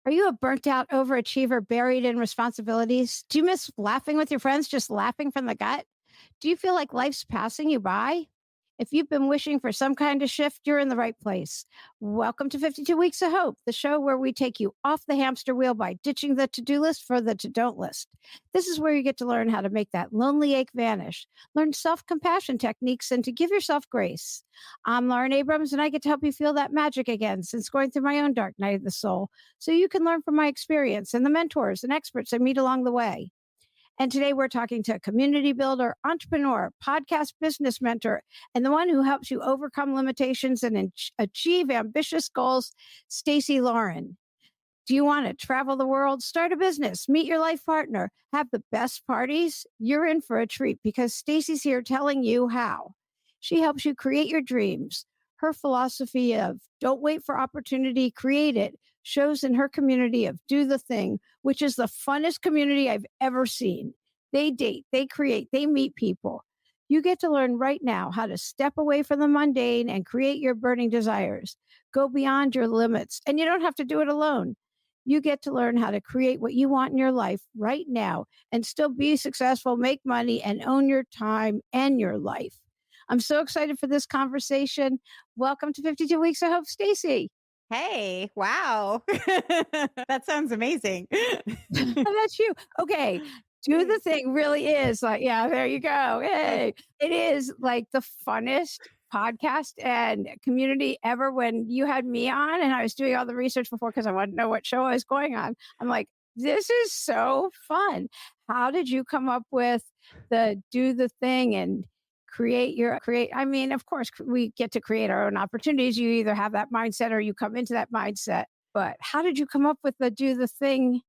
Are you a burnt out overachiever buried in responsibilities? Do you miss laughing with your friends, just laughing from the gut? Do you feel like life's passing you by? If you've been wishing for some kind of shift, you're in the right place. Welcome to 52 Weeks of Hope, the show where we take you off the hamster wheel by ditching the to do list for the to don't list. This is where you get to learn how to make that lonely ache vanish, learn self compassion techniques, and to give yourself grace. I'm Lauren Abrams, and I get to help you feel that magic again since going through my own dark night of the soul, so you can learn from my experience and the mentors and experts I meet along the way. And today we're talking to a community builder, entrepreneur, podcast business mentor, and the one who helps you overcome limitations and achieve ambitious goals, Stacey Lauren. Do you want to travel the world, start a business, meet your life partner, have the best parties? You're in for a treat because Stacey's here telling you how. She helps you create your dreams. Her philosophy of don't wait for opportunity, create it, shows in her community of do the thing, which is the funnest community I've ever seen. They date, they create, they meet people. You get to learn right now how to step away from the mundane and create your burning desires. Go beyond your limits, and you don't have to do it alone. You get to learn how to create what you want in your life right now and still be successful, make money, and own your time and your life. I'm so excited for this conversation. Welcome to 52 Weeks of Hope, Stacey. Hey, wow. That sounds amazing. That's you. Okay. Do the thing really is like, yeah, there you go. Hey, it is like the funnest podcast and community ever. When you had me on and I was doing all the research before because I wanted to know what show I was going on, I'm like, this is so fun. How did you come up with the do the thing and create? I mean, of course, we get to create our own opportunities. You either have that mindset or you come into that mindset. But how did you come up with the do the thing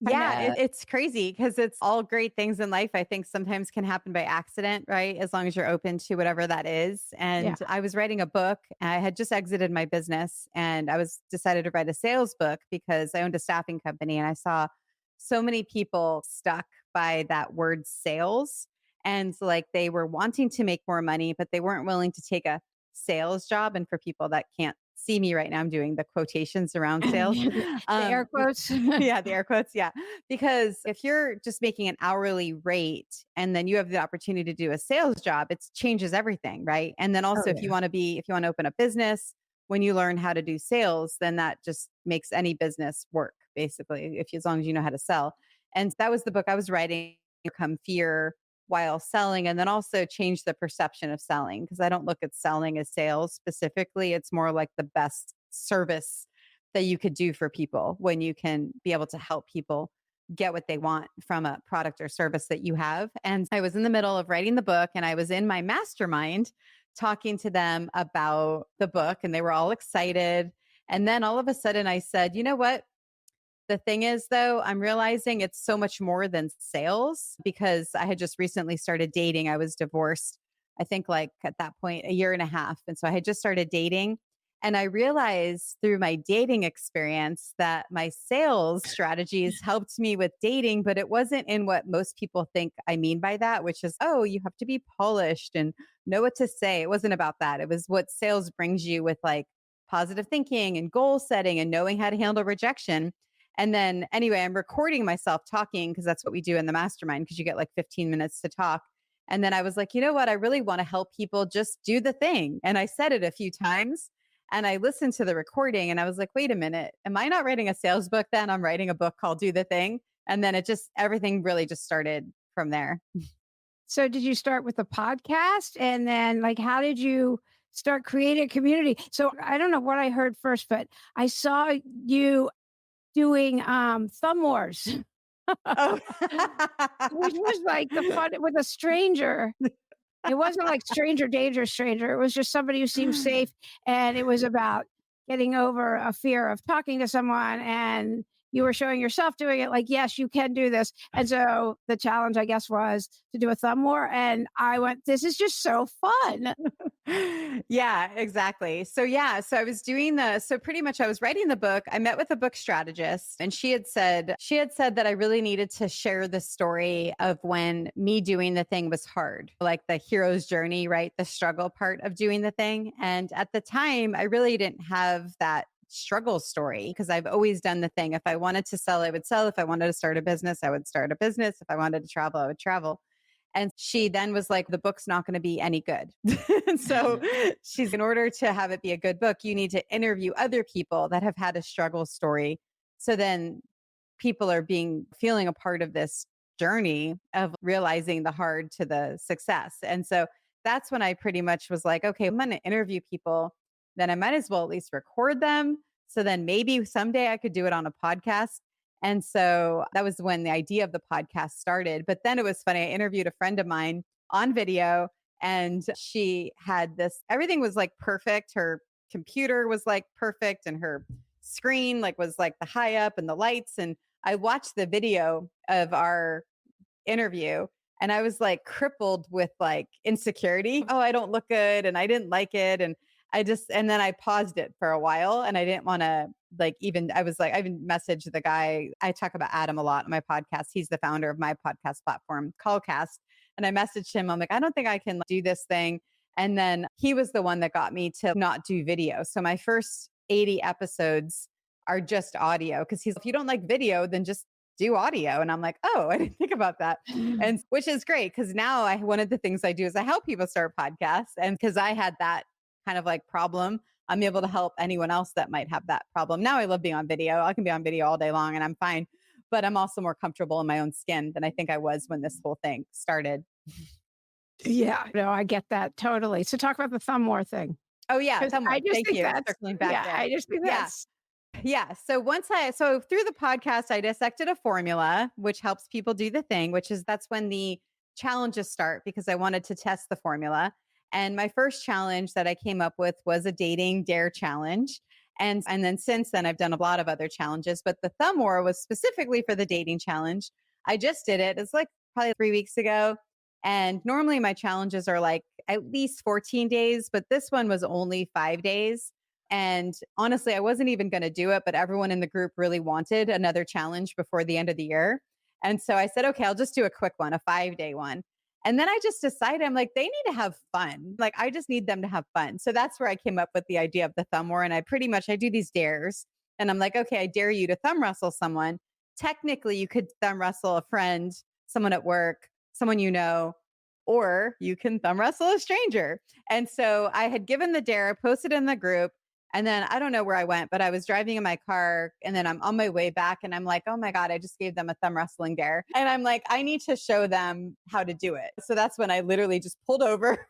kind Yeah, of? it's crazy because it's all great things in life. I think sometimes can happen by accident, right? As long as you're open to whatever that is. Yeah. And I was writing a book. I had just exited my business and I was decided to write a sales book because I owned a staffing company and I saw so many people stuck by that word sales. And so, like they were wanting to make more money, but they weren't willing to take a sales job. And for people that can't see me right now, I'm doing the quotations around sales. The air Um, quotes. yeah, the air quotes. Yeah. Because if you're just making an hourly rate and then you have the opportunity to do a sales job, it changes everything. Right. And then Oh, also, yeah. if you want to open a business, when you learn how to do sales, then that just makes any business work, basically, if as long as you know how to sell. And that was the book I was writing, Overcome Fear while selling, and then also change the perception of selling. Because I don't look at selling as sales specifically. It's more like the best service that you could do for people when you can be able to help people get what they want from a product or service that you have. And I was in the middle of writing the book and I was in my mastermind talking to them about the book and they were all excited. And then all of a sudden I said, you know what? The thing is, though, I'm realizing it's so much more than sales because I had just recently started dating. I was divorced, I think, like at that point, a year and a half. And so I had just started dating. And I realized through my dating experience that my sales strategies helped me with dating, but it wasn't in what most people think I mean by that, which is, oh, you have to be polished and know what to say. It wasn't about that. It was what sales brings you with like positive thinking and goal setting and knowing how to handle rejection. And then anyway, I'm recording myself talking because that's what we do in the mastermind because you get like 15 minutes to talk. And then I was like, you know what? I really want to help people just do the thing. And I said it a few times and I listened to the recording and I was like, wait a minute, am I not writing a sales book then? I'm writing a book called Do the Thing. And then everything really just started from there. So did you start with a podcast? And then like how did you start creating a community? So I don't know what I heard first, but I saw you doing thumb wars, Oh, which was like the fun with a stranger. It wasn't like stranger danger stranger. It was just somebody who seemed safe. And it was about getting over a fear of talking to someone. And you were showing yourself doing it like, yes, you can do this. And so the challenge, I guess, was to do a thumb war. And I went, this is just so fun. Yeah, exactly. So I was so pretty much I was writing the book. I met with a book strategist and she had said that I really needed to share the story of when me doing the thing was hard, like the hero's journey, right? The struggle part of doing the thing. And at the time, I really didn't have that struggle story because I've always done the thing. If I wanted to sell, I would sell. If I wanted to start a business, I would start a business. If I wanted to travel, I would travel. And she then was like, the book's not going to be any good. And so she's, in order to have it be a good book, you need to interview other people that have had a struggle story. So then people are feeling a part of this journey of realizing the hard to the success. And so that's when I pretty much was like, okay, I'm going to interview people, then I might as well at least record them. So then maybe someday I could do it on a podcast. And so that was when the idea of the podcast started. But then it was funny. I interviewed a friend of mine on video, and she had this, everything was like perfect. Her computer was like perfect, and her screen like was like the high up and the lights. And I watched the video of our interview, and I was like crippled with like insecurity. Oh, I don't look good and I didn't like it. And then I paused it for a while, and I didn't want to I was like, I even messaged the guy. I talk about Adam a lot on my podcast. He's the founder of my podcast platform, Callcast. And I messaged him. I'm like, I don't think I can do this thing. And then he was the one that got me to not do video. So my first 80 episodes are just audio, because he's, if you don't like video, then just do audio. And I'm like, oh, I didn't think about that. And which is great, because now one of the things I do is I help people start podcasts. And because I had that kind of like problem, I'm able to help anyone else that might have that problem. Now I love being on video. I can be on video all day long and I'm fine, but I'm also more comfortable in my own skin than I think I was when this whole thing started. Yeah, no, I get that totally. So talk about the thumb war thing. Oh yeah, 'Cause somewhere. I just Thank think you. that's Circling back yeah, there. I just think Yeah. that's Yeah. So through the podcast, I dissected a formula which helps people do the thing, that's when the challenges start, because I wanted to test the formula. And my first challenge that I came up with was a dating dare challenge. And then since then I've done a lot of other challenges, but the thumb war was specifically for the dating challenge. I just did it. It's like probably 3 weeks ago. And normally my challenges are like at least 14 days, but this one was only 5 days. And honestly, I wasn't even going to do it, but everyone in the group really wanted another challenge before the end of the year. And so I said, okay, I'll just do a quick one, a 5 day one. And then I just decided, I'm like, they need to have fun. Like, I just need them to have fun. So that's where I came up with the idea of the thumb war. And I do these dares, and I'm like, okay, I dare you to thumb wrestle someone. Technically, you could thumb wrestle a friend, someone at work, someone you know, or you can thumb wrestle a stranger. And so I had given the dare, posted in the group. And then I don't know where I went, but I was driving in my car, and then I'm on my way back, and I'm like, oh my God, I just gave them a thumb wrestling dare. And I'm like, I need to show them how to do it. So that's when I literally just pulled over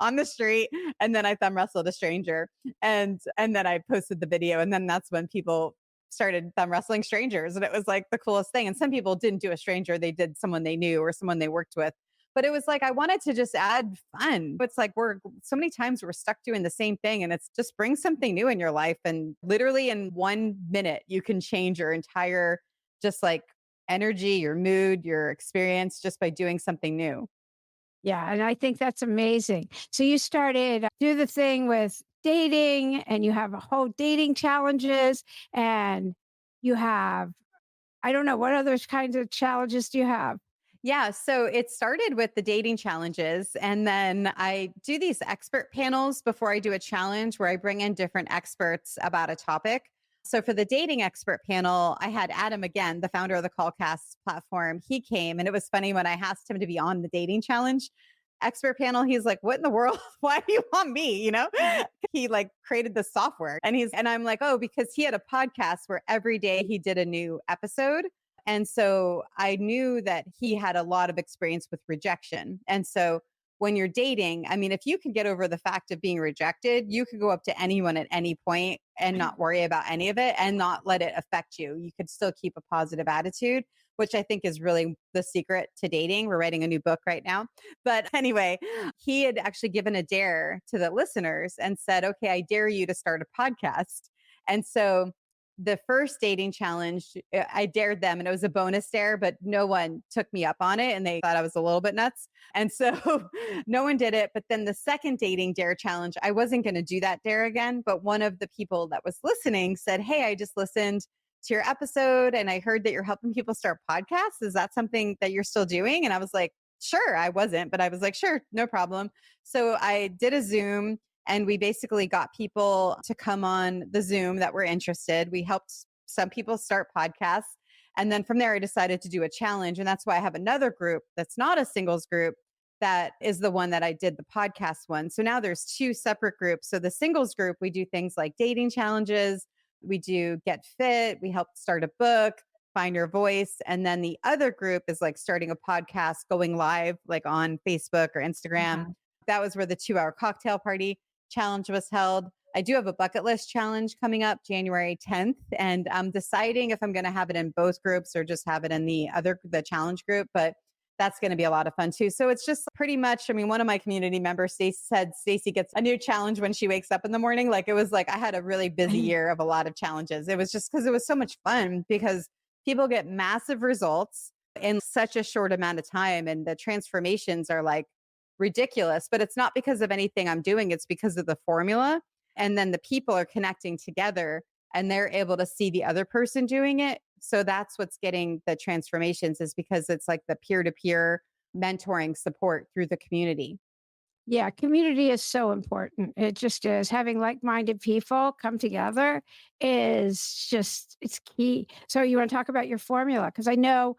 on the street, and then I thumb wrestled a stranger. And then I posted the video. And then that's when people started thumb wrestling strangers. And it was like the coolest thing. And some people didn't do a stranger, they did someone they knew or someone they worked with. But it was like, I wanted to just add fun. It's like, we're so many times we're stuck doing the same thing, and it's just bring something new in your life. And literally in 1 minute, you can change your entire, just like energy, your mood, your experience, just by doing something new. yeah, and I think that's amazing. So you started do the thing with dating, and you have a whole dating challenges, and you have I don't know what other kinds of challenges do you have? Yeah. So it started with the dating challenges. And then I do these expert panels before I do a challenge, where I bring in different experts about a topic. So for the dating expert panel, I had Adam again, the founder of the Callcast platform. He came, and it was funny when I asked him to be on the dating challenge expert panel. He's like, what in the world? Why do you want me? He like created the software, and I'm like, oh, because he had a podcast where every day he did a new episode. And so I knew that he had a lot of experience with rejection. And so when you're dating, I mean, if you can get over the fact of being rejected, you could go up to anyone at any point and not worry about any of it and not let it affect you. You could still keep a positive attitude, which I think is really the secret to dating. We're writing a new book right now. But anyway, he had actually given a dare to the listeners and said, okay, I dare you to start a podcast. And so the first dating challenge, I dared them, and it was a bonus dare, but no one took me up on it, and they thought I was a little bit nuts. And so no one did it. But then the second dating dare challenge, I wasn't going to do that dare again. But one of the people that was listening said, hey, I just listened to your episode, and I heard that you're helping people start podcasts. Is that something that you're still doing? And I was like, sure. I wasn't, but I was like, sure, no problem. So I did a Zoom, And we basically got people to come on the Zoom that were interested. We helped some people start podcasts. And then from there, I decided to do a challenge. And that's why I have another group that's not a singles group. That is the one that I did the podcast one. So now there's two separate groups. So the singles group, we do things like dating challenges, we do get fit, we help start a book, find your voice. And then the other group is like starting a podcast, going live, like on Facebook or Instagram. Uh-huh. That was where the 2 hour cocktail party challenge was held. I do have a bucket list challenge coming up January 10th. And I'm deciding if I'm going to have it in both groups or just have it in the challenge group. But that's going to be a lot of fun too. So it's just pretty much, I mean, one of my community members, Stacey, said Stacey gets a new challenge when she wakes up in the morning. Like it was like I had a really busy year of a lot of challenges. It was just because it was so much fun because people get massive results in such a short amount of time. And the transformations are like ridiculous, but it's not because of anything I'm doing. It's because of the formula. And then the people are connecting together and they're able to see the other person doing it. So that's what's getting the transformations is because it's like the peer to peer mentoring support through the community. Yeah, community is so important. It just is. Having like-minded people come together is just it's key. So you want to talk about your formula? Because I know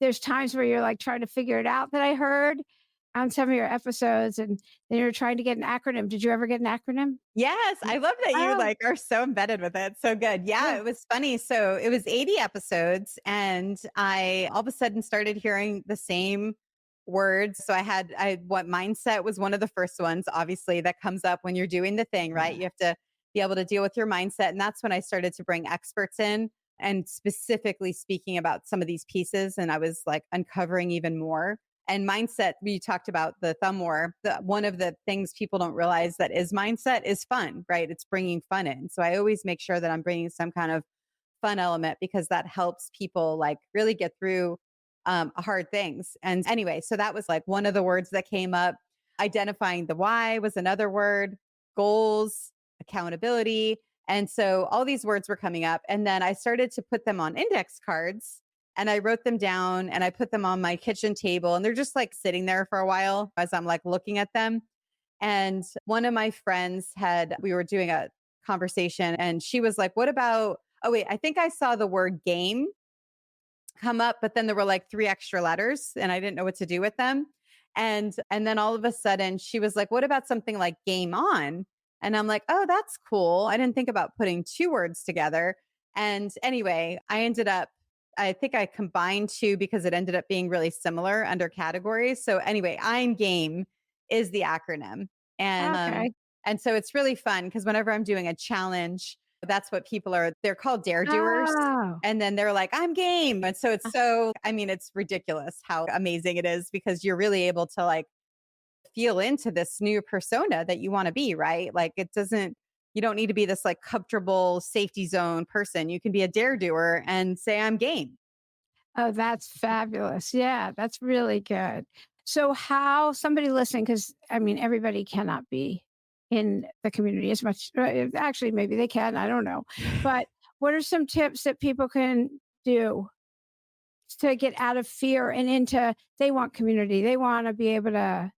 there's times where you're like trying to figure it out that I heard on some of your episodes and then you're trying to get an acronym. Did you ever get an acronym? Yes, Mm. I love that you Oh, like are so embedded with it. So good. Yeah, yeah. it was funny. So it was 80 episodes and I all of a sudden started hearing the same words. So I what mindset was one of the first ones obviously that comes up when you're doing the thing, right? Yeah. You have to be able to deal with your mindset and that's when I started to bring experts in and specifically speaking about some of these pieces and I was like uncovering even more. And mindset, we talked about the thumb war. One of the things people don't realize that is mindset is fun, right? It's bringing fun in. So I always make sure that I'm bringing some kind of fun element because that helps people like really get through hard things. And anyway, so that was like one of the words that came up. Identifying the why was another word, goals, accountability. And so all these words were coming up. And then I started to put them on index cards and I wrote them down and I put them on my kitchen table and they're just like sitting there for a while as I'm like looking at them. And one of my friends we were doing a conversation and she was like, what about, oh, wait, I think I saw the word game come up, but then there were like 3 extra letters and I didn't know what to do with them. And then all of a sudden she was like, what about something like game on? And I'm like, oh, that's cool. I didn't think about putting 2 words together. And anyway, I think I combined 2 because it ended up being really similar under categories. So anyway, I'm game is the acronym. And Okay. and so it's really fun because whenever I'm doing a challenge, that's what they're called dare doers. Oh. And then they're like, I'm game. And so I mean, it's ridiculous how amazing it is because you're really able to like feel into this new persona that you want to be, right? Like you don't need to be this like comfortable safety zone person. You can be a dare doer and say, I'm game. Oh, that's fabulous. Yeah, that's really good. So, how somebody listening, because I mean, everybody cannot be in the community as much. Actually, maybe they can. I don't know. But what are some tips that people can do to get out of fear and into they want community? They want to be able to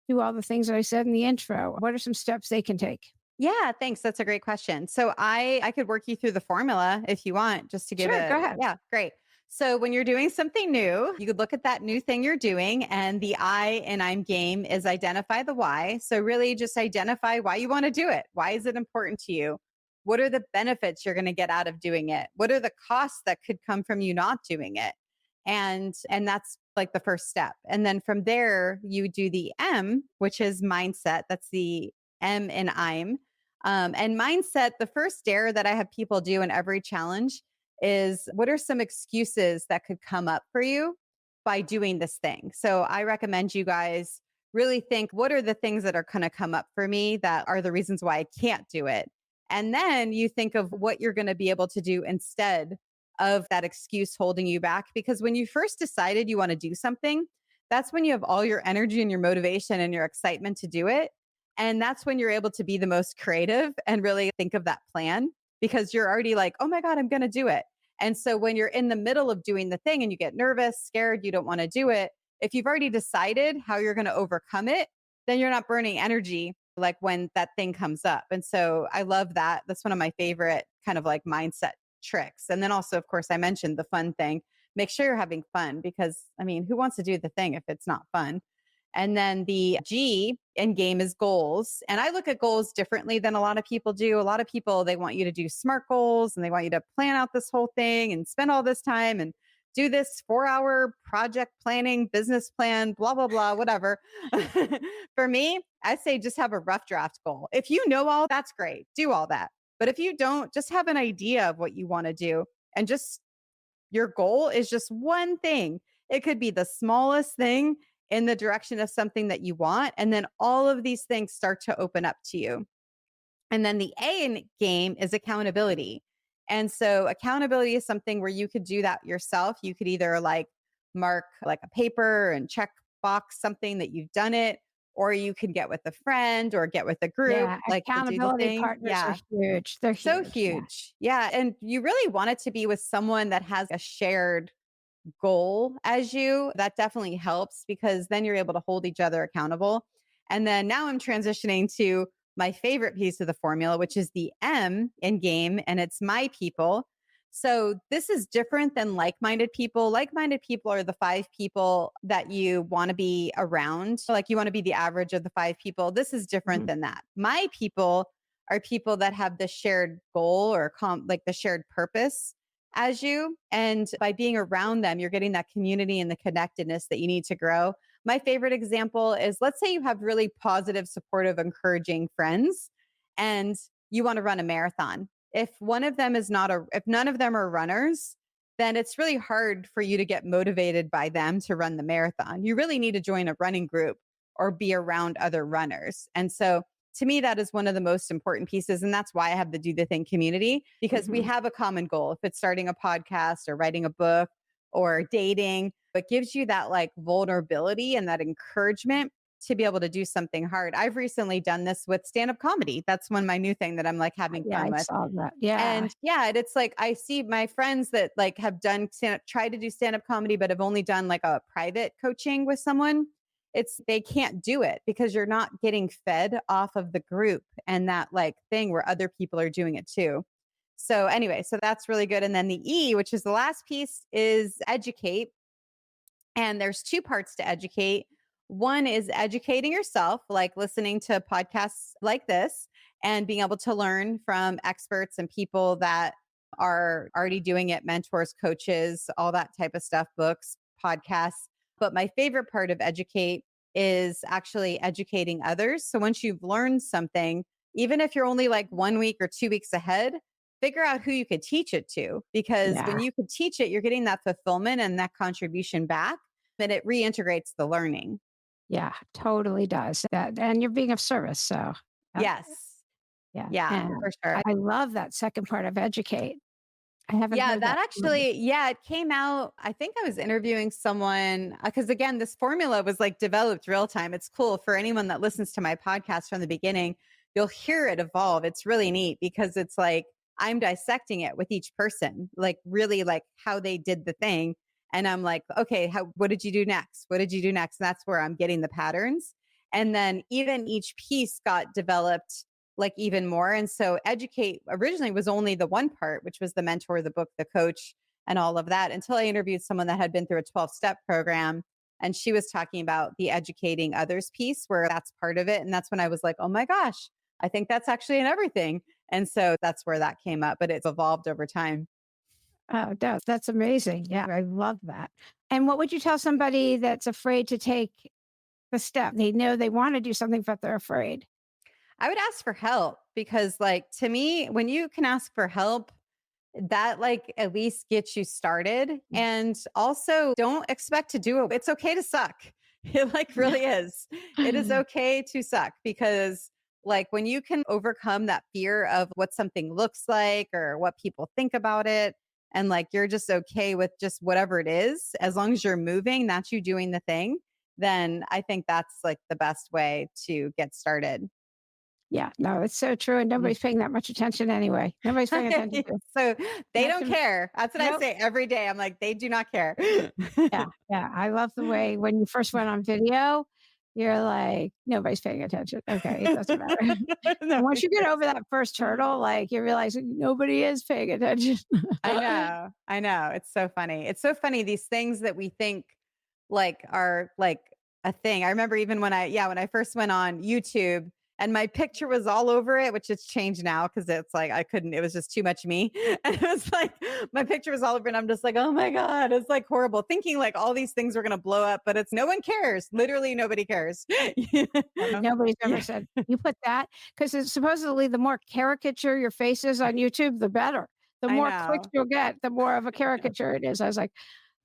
do all the things that I said in the intro. What are some steps they can take? Yeah, thanks. That's a great question. So I could work you through the formula if you want, just to give Sure, go it. ahead. Yeah, great. So when you're doing something new, you could look at that new thing you're doing, and the I in I'm game is identify the why. So really, just identify why you want to do it. Why is it important to you? What are the benefits you're going to get out of doing it? What are the costs that could come from you not doing it? And that's like the first step. And then from there, you do the M, which is mindset. That's the M in I'm. And mindset, the first dare that I have people do in every challenge is what are some excuses that could come up for you by doing this thing? So I recommend you guys really think what are the things that are going to come up for me that are the reasons why I can't do it? And then you think of what you're going to be able to do instead of that excuse holding you back. Because when you first decided you want to do something, that's when you have all your energy and your motivation and your excitement to do it. And that's when you're able to be the most creative and really think of that plan because you're already like, oh my God, I'm going to do it. And so when you're in the middle of doing the thing and you get nervous, scared, you don't want to do it, if you've already decided how you're going to overcome it, then you're not burning energy like when that thing comes up. And so I love that. That's one of my favorite kind of like mindset tricks. And then also, of course, I mentioned the fun thing. Make sure you're having fun because, I mean, who wants to do the thing if it's not fun? And then the G in game is goals. And I look at goals differently than a lot of people do. A lot of people, they want you to do SMART goals and they want you to plan out this whole thing and spend all this time and do this 4 hour project planning, business plan, blah, blah, blah, whatever. For me, I say just have a rough draft goal. If you know all, that's great. Do all that. But if you don't, just have an idea of what you want to do and just your goal is just one thing. It could be the smallest thing in the direction of something that you want. And then all of these things start to open up to you. And then the A in game is accountability. And so accountability is something where you could do that yourself. You could either like mark like a paper and check box something that you've done it, or you could get with a friend or get with a group Yeah, like to do the accountability thing. partners are Yeah. huge. They're So huge. Yeah. huge. Yeah. And you really want it to be with someone that has a shared goal as you. That definitely helps because then you're able to hold each other accountable. And then now I'm transitioning to my favorite piece of the formula, which is the M in game, and it's my people. So this is different than like minded people. Like minded people are the 5 people that you want to be around. So like you want to be the average of the 5 people. This is different Mhm. than that. My people are people that have the shared goal or like the shared purpose as you. And by being around them, you're getting that community and the connectedness that you need to grow. My favorite example is let's say you have really positive, supportive, encouraging friends and you want to run a marathon. If one of them is not if none of them are runners, then it's really hard for you to get motivated by them to run the marathon. You really need to join a running group or be around other runners. And so to me, that is one of the most important pieces. And that's why I have the Do the Thing community because we Mhm. have a common goal. If it's starting a podcast or writing a book or dating, it gives you that like vulnerability and that encouragement to be able to do something hard. I've recently done this with stand up comedy. That's one my new thing that I'm like having Yeah, fun I with. saw that. Yeah. And yeah, it's like I see my friends that like have done stand up, tried to do stand up comedy, but have only done like a private coaching with someone. It's they can't do it because you're not getting fed off of the group and that like thing where other people are doing it too. So anyway, so that's really good. And then the E, which is the last piece, is educate. And there's 2 parts to educate. One is educating yourself, like listening to podcasts like this and being able to learn from experts and people that are already doing it, mentors, coaches, all that type of stuff, books, podcasts. But my favorite part of educate is actually educating others. So once you've learned something, even if you're only like 1 week or 2 weeks ahead, figure out who you could teach it to. Because Yeah. when you could teach it, you're getting that fulfillment and that contribution back then it reintegrates the learning. Yeah, totally does that, and you're being of service, so, uh, Yes. yeah, Yeah, and for sure. I love that second part of educate. I haven't Yeah, heard that that before. actually, yeah, it came out. I think I was interviewing someone because again, this formula was like developed real time. It's cool for anyone that listens to my podcast from the beginning. You'll hear it evolve. It's really neat because it's like I'm dissecting it with each person, like really like how they did the thing. And I'm like, okay, what did you do next? What did you do next? And that's where I'm getting the patterns. And then even each piece got developed like even more. And so educate originally was only the one part, which was the mentor, the book, the coach, and all of that until I interviewed someone that had been through a 12-step program. And she was talking about the educating others piece where that's part of it. And that's when I was like, oh my gosh, I think that's actually in everything. And so that's where that came up, but it's evolved over time. Oh, that's amazing. Yeah, I love that. And what would you tell somebody that's afraid to take the step? They know they wanna do something, but they're afraid. I would ask for help because, like, to me, when you can ask for help, that like at least gets you started. And also don't expect to do it. It's okay to suck. It like really is. It is okay to suck because like when you can overcome that fear of what something looks like or what people think about it and like you're just okay with just whatever it is as long as you're moving, that's you doing the thing, then I think that's like the best way to get started. Yeah, no, it's so true, and nobody's paying that much attention anyway. Nobody's paying attention to So they that's don't care. That's what I nope. say every day. I'm like, they do not care. Yeah, yeah, I love the way when you first went on video, you're like, nobody's paying attention. Okay, it doesn't matter. And once Nobody you get over cares. that first hurdle, like you realize nobody is paying attention. I know. I know. It's so funny. It's so funny these things that we think like are like a thing. I remember even when I first went on YouTube and my picture was all over it, which it's changed now because it's like I couldn't, it was just too much me. And it was like my picture was all over it. And I'm just like, oh my God, it's like horrible. Thinking like all these things were gonna blow up, but it's no one cares. Literally nobody cares. You know? Nobody's ever Yeah, said, "You put that," because it's supposedly the more caricature your face is on YouTube, the better. The I more clicks know. you'll get, the more of a caricature it is. I was like,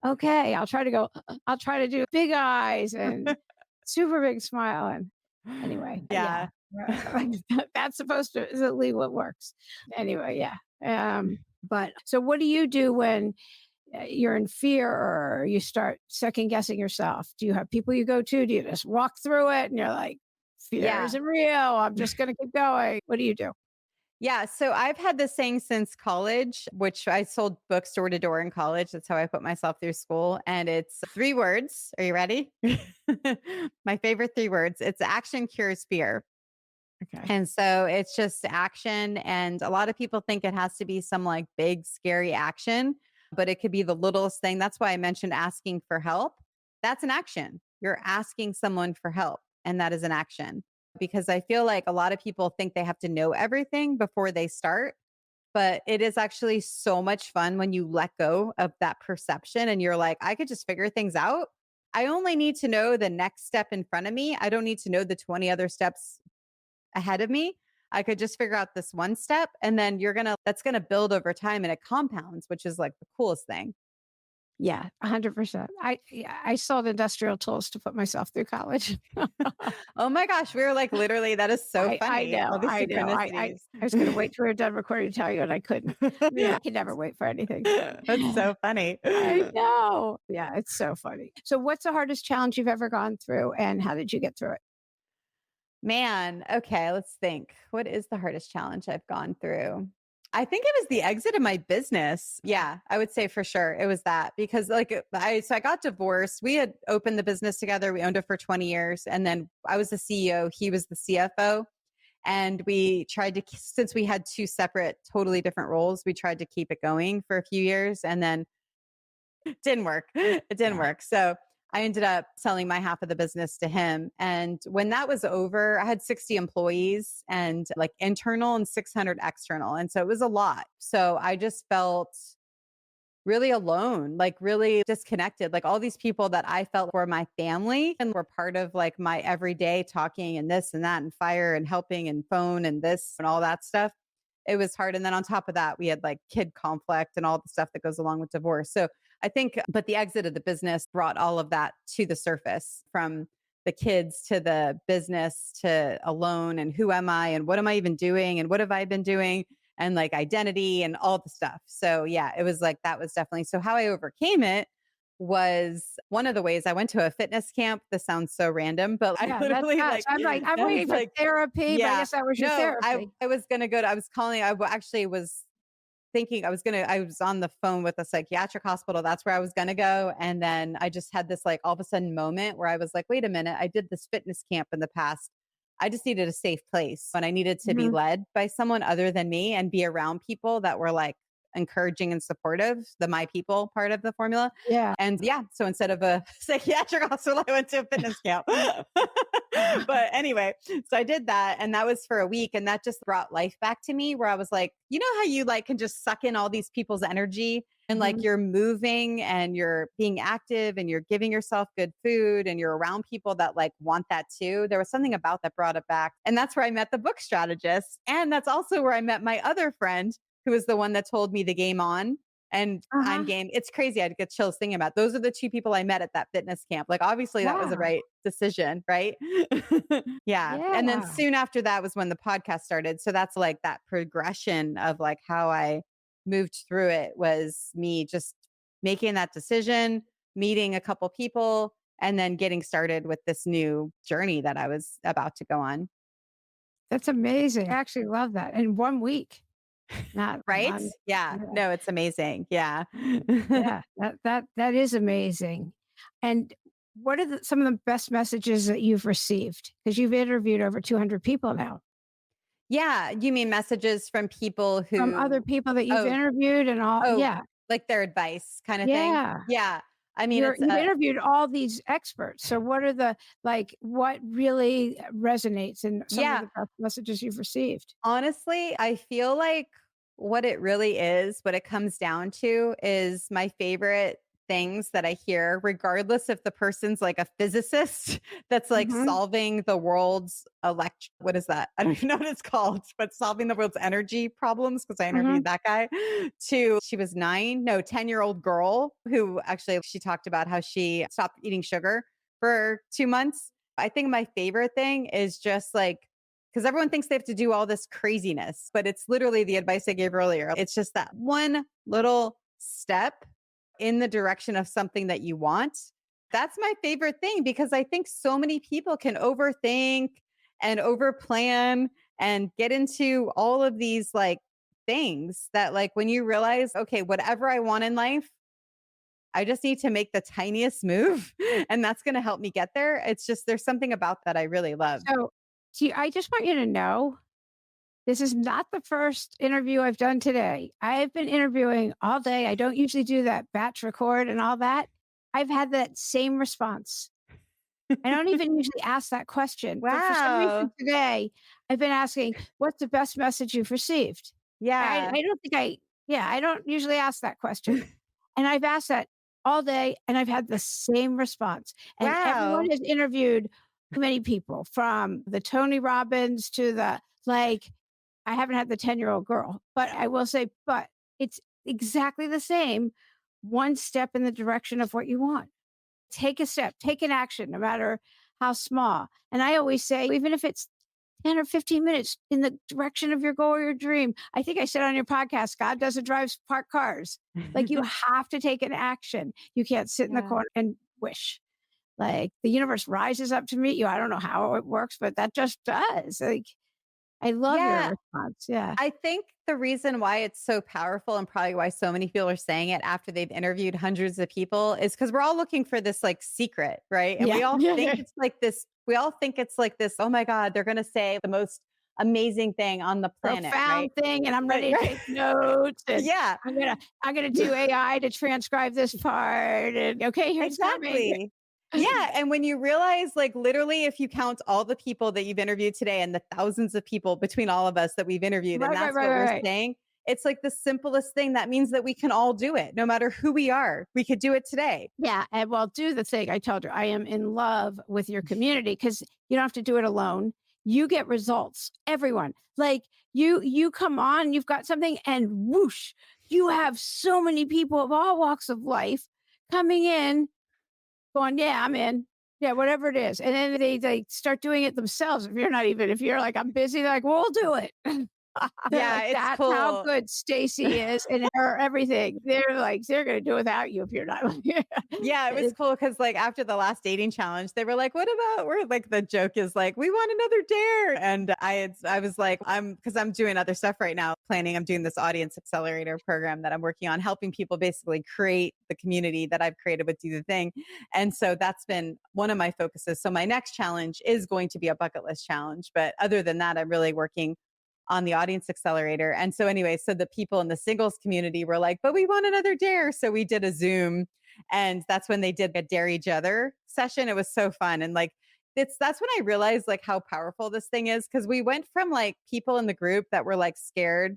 "Okay, I'll try to go I'll try to do big eyes and super big smile," and anyway, yeah. Yeah. That's supposed to is at least what works. Anyway, yeah. But so what do you do when, you're in fear or you start second guessing yourself? Do you have people you go to? Do you just walk through it and you're like, fear Yeah. isn't real. I'm just going to keep going. What do you do? Yeah, so I've had this saying since college, which I sold books door to door in college. That's how I put myself through school. And it's three words. Are you ready? My favorite three words. It's action cures fear. Okay. And so it's just action. And a lot of people think it has to be some like big, scary action, but it could be the littlest thing. That's why I mentioned asking for help. That's an action. You're asking someone for help, and that is an action. Because I feel like a lot of people think they have to know everything before they start. But it is actually so much fun when you let go of that perception and you're like, I could just figure things out. I only need to know the next step in front of me. I don't need to know the 20 other steps ahead of me. I could just figure out this one step and then that's going to build over time and it compounds, which is like the coolest thing. Yeah, 100%. Yeah, I sold industrial tools to put myself through college. Oh my gosh. We were like, literally, that is so I funny. All know, these I know. synchronicities. I was going to wait till we were done recording to tell you, and I couldn't. Yeah, I can never wait for anything. That's so funny. I know. Yeah, it's so funny. So, what's the hardest challenge you've ever gone through, and how did you get through it? Man, okay, let's think. What is the hardest challenge I've gone through? I think it was the exit of my business. Yeah, I would say for sure it was that because I got divorced. We had opened the business together. We owned it for 20 years and then I was the CEO, he was the CFO, and we tried to since we had two separate totally different roles, we tried to keep it going for a few years and then it didn't work. It didn't Yeah. work. So I ended up selling my half of the business to him. And when that was over, I had 60 employees and like internal and 600 external. And so it was a lot. So I just felt really alone, like really disconnected. Like all these people that I felt were my family and were part of like my everyday talking and this and that and fire and helping and phone and this and all that stuff. It was hard. And then on top of that, we had like kid conflict and all the stuff that goes along with divorce. So I think, but the exit of the business brought all of that to the surface from the kids to the business to alone and who am I and what am I even doing and what have I been doing and like identity and all the stuff. So yeah, it was like that was definitely so how I overcame it was one of the ways I went to a fitness camp. This sounds so random, but I Yeah, that literally does. like I'm like, I'm I waiting was for like, therapy, but I yeah, guess that was your no, therapy. I was gonna go to I was calling actually was thinking I was on the phone with a psychiatric hospital. That's where I was gonna go. And then I just had this like all of a sudden moment where I was like, wait a minute, I did this fitness camp in the past. I just needed a safe place and I needed to be Mhm. led by someone other than me and be around people that were like encouraging and supportive, the my people part of the formula. Yeah. And yeah, so instead of a psychiatric hospital, I went to a fitness camp. But anyway, so I did that and that was for a week. And that just brought life back to me where I was like, you know how you like can just suck in all these people's energy and like Mhm. you're moving and you're being active and you're giving yourself good food and you're around people that like want that too. There was something about that brought it back. And that's where I met the book strategist. And that's also where I met my other friend who was the one that told me the game on and I'm Uh-huh. game. It's crazy. I get chills thinking about it. Those are the two people I met at that fitness camp. Like obviously that was the Wow. right decision, right? Yeah. And then Yeah. soon after that was when the podcast started. So that's like that progression of like how I moved through it was me just making that decision, meeting a couple people, and then getting started with this new journey that I was about to go on. That's amazing. I actually love that. In 1 week, not Right? one. Yeah. Yeah. No, it's amazing. Yeah. Yeah. That is amazing. And What are some of the best messages that you've received? Because you've interviewed over 200 people now, Yeah, you mean messages from people from other who people that you've oh, interviewed and all. oh, Yeah. like their advice kinda thing? Yeah. Yeah. I mean, it's, You've interviewed all these experts. So what are the like what really resonates in some of yeah. the best messages you've received? Honestly, I feel like what it really is, what it comes down to is my favorite things that I hear, regardless if the person's like a physicist that's like Mhm. solving the world's what is that? I don't even know what it's called, but solving the world's energy problems because I Mhm. interviewed that guy to she was 9, no, 10-year-old girl who actually she talked about how she stopped eating sugar for 2 months. I think my favorite thing is just like because everyone thinks they have to do all this craziness, but it's literally the advice I gave earlier. It's just that one little step in the direction of something that you want. That's my favorite thing because I think so many people can overthink and overplan and get into all of these like things that like when you realize, okay, whatever I want in life, I just need to make the tiniest move and that's going to help me get there. It's just there's something about that I really love. So, I just want you to know this is not the first interview I've done today. I've been interviewing all day. I don't usually do that batch record and all that. I've had that same response. I don't even usually ask that question, but for some reason Wow. today, I've been asking, "What's the best message you've received?" Yeah. I don't think yeah, I don't usually ask that question, and I've asked that all day, and I've had the same response, and everyone Wow. has interviewed many people from the Tony Robbins to the like, I haven't had the 10-year-old girl, but I will say but it's exactly the same, one step in the direction of what you want. Take a step, take an action, no matter how small. And I always say, even if it's 10 or 15 minutes in the direction of your goal or your dream. I think I said on your podcast, God doesn't drive parked cars. Like you have to take an action. You can't sit in the Yeah. corner and wish. Like the universe rises up to meet you. I don't know how it works, but that just does. Like I love your Yeah, response. Yeah. I think the reason why it's so powerful and probably why so many people are saying it after they've interviewed hundreds of people is because we're all looking for this like secret, right? And Yeah. Yeah. Yeah. we all think it's like this, oh my God, they're gonna say the most amazing thing on the planet, right? Profound thing, and I'm Right, ready to right. take notes, and Yeah. I'm gonna do AI to transcribe this part, and okay, here it's coming. Exactly. Yeah, and when you realize, like, literally, if you count all the people that you've interviewed today and the thousands of people between all of us that we've interviewed, and Right, right, that's right, what right, we're right. saying, it's like the simplest thing that means that we can all do it, no matter who we are. We could do it today. Yeah, and well, do the thing I told you. I am in love with your community because you don't have to do it alone. You get results. Everyone, like you come on, you've got something, and whoosh, you have so many people of all walks of life coming in, going, "Yeah, I'm in." Yeah, whatever it is, and then they start doing it themselves. If you're like, "I'm busy," they're like, "We'll do it." Yeah, it's That's how cool. good Stacy is and her everything. They're like, they're gonna do without you if you're not. Yeah, it was It- cool because, like, after the last dating challenge, they were like, "What about?" We're like, the joke is like, "We want another dare," and I was like, because I'm doing other stuff right now, planning. I'm doing this audience accelerator program that I'm working on, helping people basically create the community that I've created with Do the Thing, and so that's been one of my focuses. So my next challenge is going to be a bucket list challenge, but other than that, I'm really working on the audience accelerator. And so anyway, so the people in the singles community were like, but we want another dare. So we did a Zoom and that's when they did a dare each other session. It was so fun. And like that's when I realized like how powerful this thing is. Cause we went from like people in the group that were like scared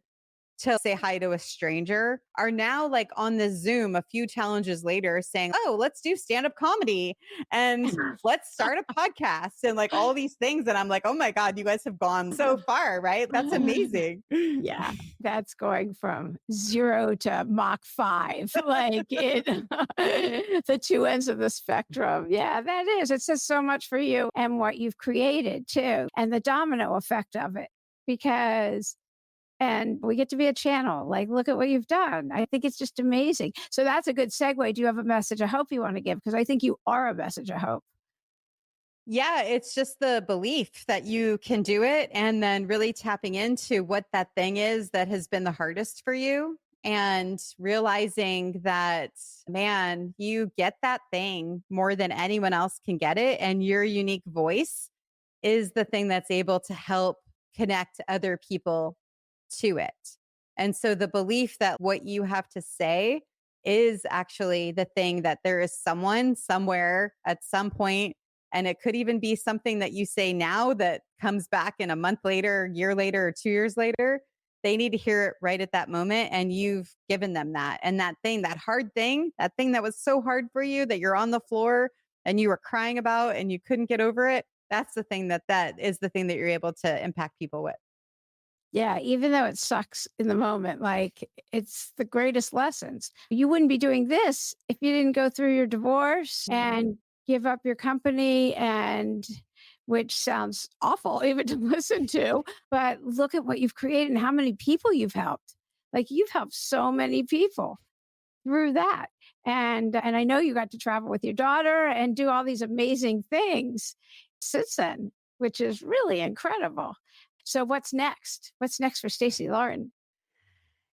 to say hi to a stranger are now like on the Zoom a few challenges later saying, "Oh, let's do stand-up comedy and let's start a podcast," and like all these things. And I'm like, oh my God, you guys have gone so far, right? That's amazing. yeah, that's going from 0 to Mach 5, like it the 2 ends of the spectrum. Yeah, that is. It says so much for you and what you've created too, and the domino effect of it, because and we get to be a channel. Like, look at what you've done. I think it's just amazing. So that's a good segue. Do you have a message of hope you want to give? Because I think you are a message of hope. Yeah, it's just the belief that you can do it and then really tapping into what that thing is that has been the hardest for you and realizing that, man, you get that thing more than anyone else can get it. And your unique voice is the thing that's able to help connect other people to it. And so the belief that what you have to say is actually the thing, that there is someone somewhere at some point, and it could even be something that you say now that comes back in a month later, year later, or 2 years later. They need to hear it right at that moment. And you've given them that. And that thing, that hard thing, that thing that was so hard for you that you're on the floor and you were crying about and you couldn't get over it. That's the thing, that is the thing that you're able to impact people with. Yeah, even though it sucks in the moment, like it's the greatest lessons. You wouldn't be doing this if you didn't go through your divorce and give up your company, and which sounds awful even to listen to, but look at what you've created and how many people you've helped. Like you've helped so many people through that. And I know you got to travel with your daughter and do all these amazing things since then, which is really incredible. So what's next? What's next for Stacey Lauren?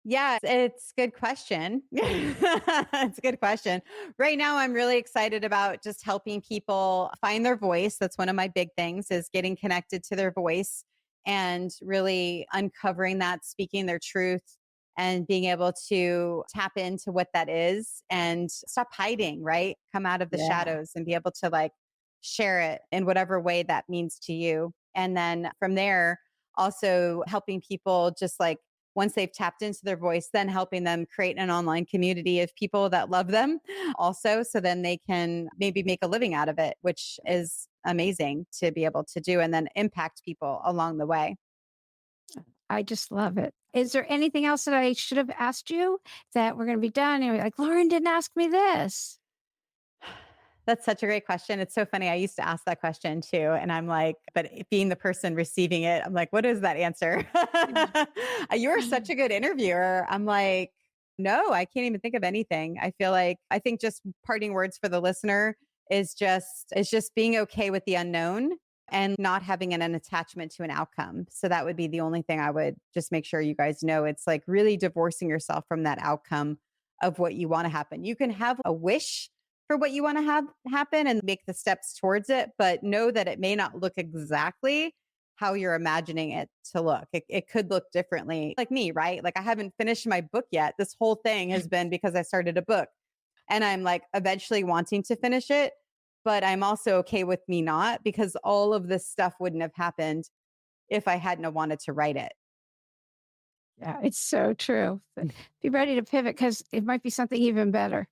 Yeah, it's a good question. It's a good question. Right now, I'm really excited about just helping people find their voice. That's one of my big things, is getting connected to their voice and really uncovering that, speaking their truth, and being able to tap into what that is and stop hiding, right? Come out of the Yeah. shadows and be able to like share it in whatever way that means to you. And then from there, also helping people just like, once they've tapped into their voice, then helping them create an online community of people that love them also. So then they can maybe make a living out of it, which is amazing to be able to do, and then impact people along the way. I just love it. Is there anything else that I should have asked you that we're going to be done? And you're like, Lauren didn't ask me this. That's such a great question. It's so funny. I used to ask that question too. And I'm like, but being the person receiving it, I'm like, what is that answer? You're such a good interviewer. I'm like, no, I can't even think of anything. I think just parting words for the listener is just being okay with the unknown and not having an attachment to an outcome. So that would be the only thing I would just make sure you guys know. It's like really divorcing yourself from that outcome of what you want to happen. You can have a wish for what you want to have happen and make the steps towards it, but know that it may not look exactly how you're imagining it to look. It could look differently. Like me, right? Like I haven't finished my book yet. This whole thing has been because I started a book and I'm like eventually wanting to finish it, but I'm also okay with me not, because all of this stuff wouldn't have happened if I hadn't have wanted to write it. Yeah, it's so true. But be ready to pivot because it might be something even better.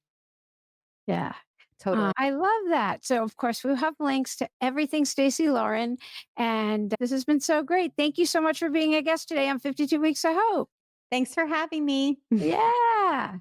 Yeah. Totally. I love that. So, of course, we'll have links to everything Stacey Lauren. And this has been so great. Thank you so much for being a guest today on 52 Weeks of Hope. Thanks for having me. Yeah.